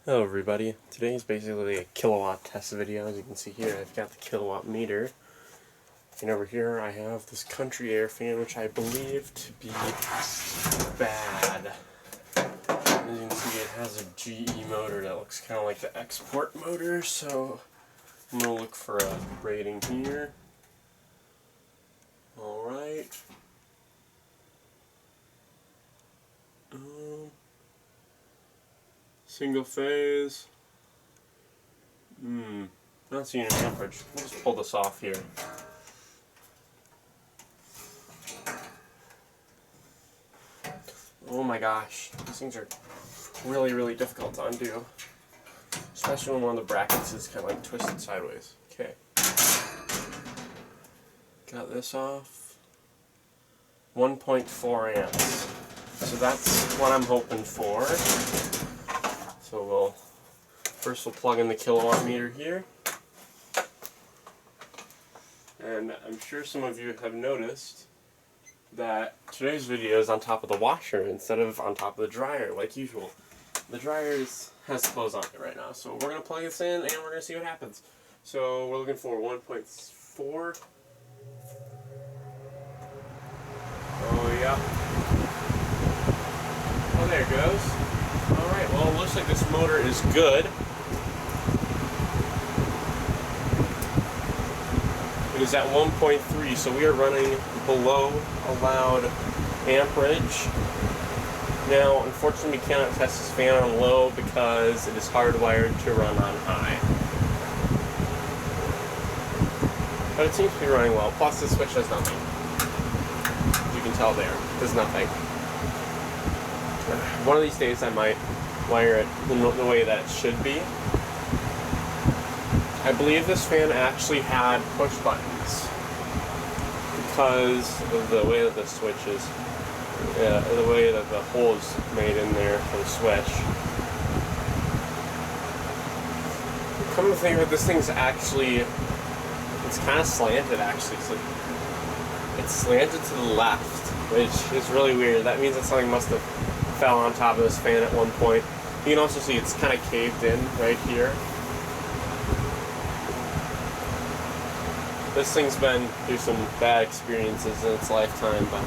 Hello everybody, today is basically a kilowatt test video. As you can see here, I've got the kilowatt meter, and over here I have this country air fan, which I believe to be bad. As you can see, it has a GE motor that looks kind of like the export motor, so I'm going to look for a rating here. Alright. Single phase. Not seeing an amperage. We'll just pull this off here. Oh my gosh, these things are really difficult to undo. Especially when one of the brackets is kind of like twisted sideways. Okay. Got this off. 1.4 amps. So that's what I'm hoping for. So we'll plug in the kilowatt meter here. And I'm sure some of you have noticed that today's video is on top of the washer instead of on top of the dryer like usual. The dryer has clothes on it right now, so we're going to plug this in and we're going to see what happens. So we're looking for 1.4. Oh yeah. Oh, there it goes. Alright, well it looks like this motor is good. It is at 1.3, so we are running below allowed amperage. Now, unfortunately, we cannot test this fan on low because it is hardwired to run on high. But it seems to be running well. Plus, this switch does nothing. As you can tell there, it does nothing. One of these days I might wire it the way that it should be. I believe this fan actually had push buttons because of the way that the switch is, the way that the hole is made in there for the switch. Come to think of it, this thing's actually, it's kind of slanted actually. It's slanted to the left, which is really weird. That means that something must have fell on top of this fan at one point. You can also see it's kind of caved in right here. This thing's been through some bad experiences in its lifetime, but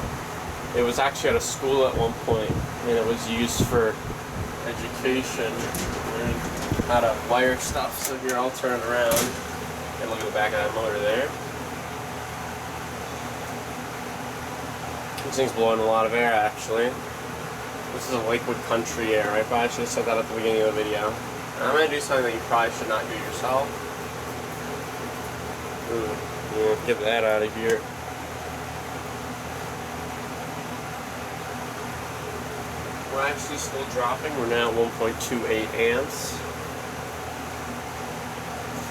it was actually at a school at one point, and it was used for education and how to wire stuff. So here, I'll turn it around and look at the back of that motor there. This thing's blowing a lot of air, actually. This is a Lakewood country air. I probably should have said that at the beginning of the video. I'm going to do something that you probably should not do yourself. Yeah, get that out of here. We're actually still dropping. We're now at 1.28 amps.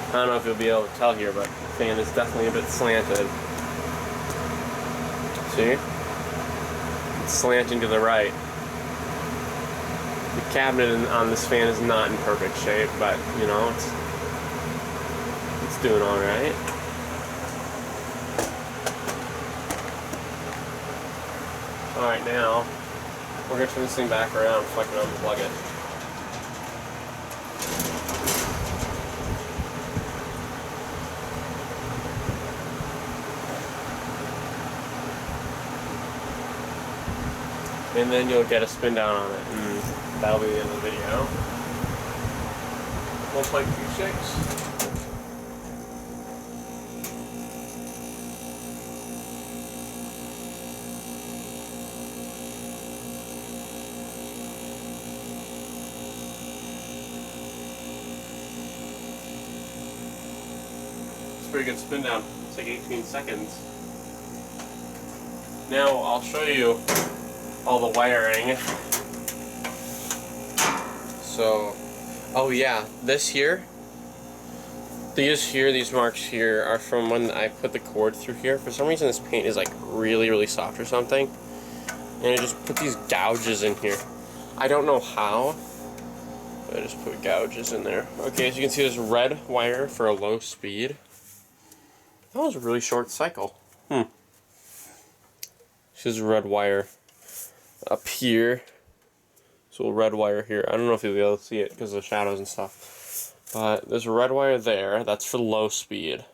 I don't know if you'll be able to tell here, but the fan is definitely a bit slanted. See? It's slanting to the right. The cabinet on this fan is not in perfect shape, but you know, it's doing all right. Alright, now we're going to turn this thing back around so I can unplug it. And then you'll get a spin down on it, and that'll be the end of the video. 1.26. Pretty good spin down. It's like 18 seconds. Now I'll show you all the wiring. So, oh yeah, this here, these marks here are from when I put the cord through here. For some reason this paint is like really soft or something, and I just put these gouges in here. I don't know how, but I just put gouges in there. Okay, as you can see, there's red wire for a low speed. That was a really short cycle. This is red wire up here. this little red wire here. I don't know if you'll be able to see it because of the shadows and stuff. But there's a red wire there. That's for low speed.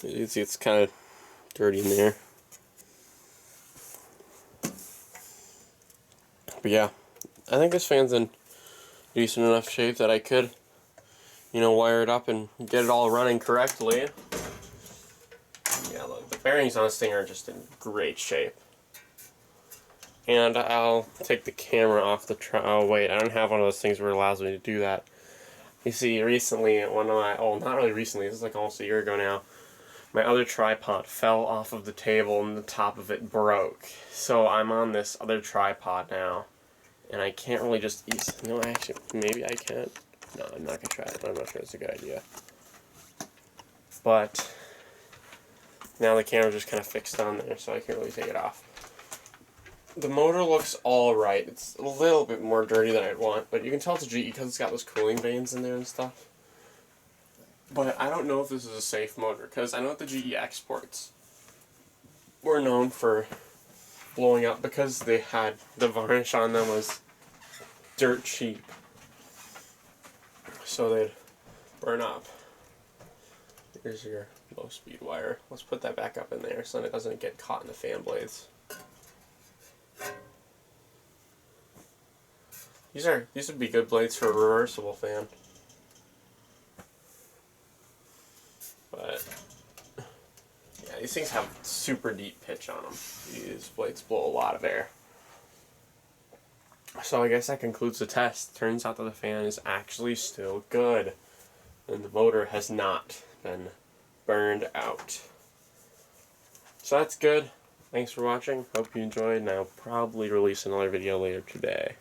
You can see it's kind of dirty in there. But yeah, I think this fan's in decent enough shape that I could, you know, wire it up and get it all running correctly. Yeah, look, the bearings on this thing are just in great shape. And I'll take the camera off the oh wait, I don't have one of those things where it allows me to do that. You see, recently, one of my, oh, not really recently, this is like almost a year ago now, my other tripod fell off of the table and the top of it broke. So I'm on this other tripod now, and I can't really just easily, you know, actually, maybe I can. No, I'm not going to try it. I'm not sure it's a good idea. But now the camera's just kind of fixed on there, so I can't really take it off. The motor looks alright. It's a little bit more dirty than I'd want, but you can tell it's a GE because it's got those cooling vanes in there and stuff. But I don't know if this is a safe motor, because I know that the GE exports were known for blowing up because they had the varnish on them was dirt cheap. So they'd burn up. Here's your low speed wire. Let's put that back up in there so that it doesn't get caught in the fan blades. These would be good blades for a reversible fan. But yeah, these things have super deep pitch on them. These blades blow a lot of air. So I guess that concludes the test. Turns out that the fan is actually still good, and the motor has not been burned out. So that's good. Thanks for watching. Hope you enjoyed, and I'll probably release another video later today.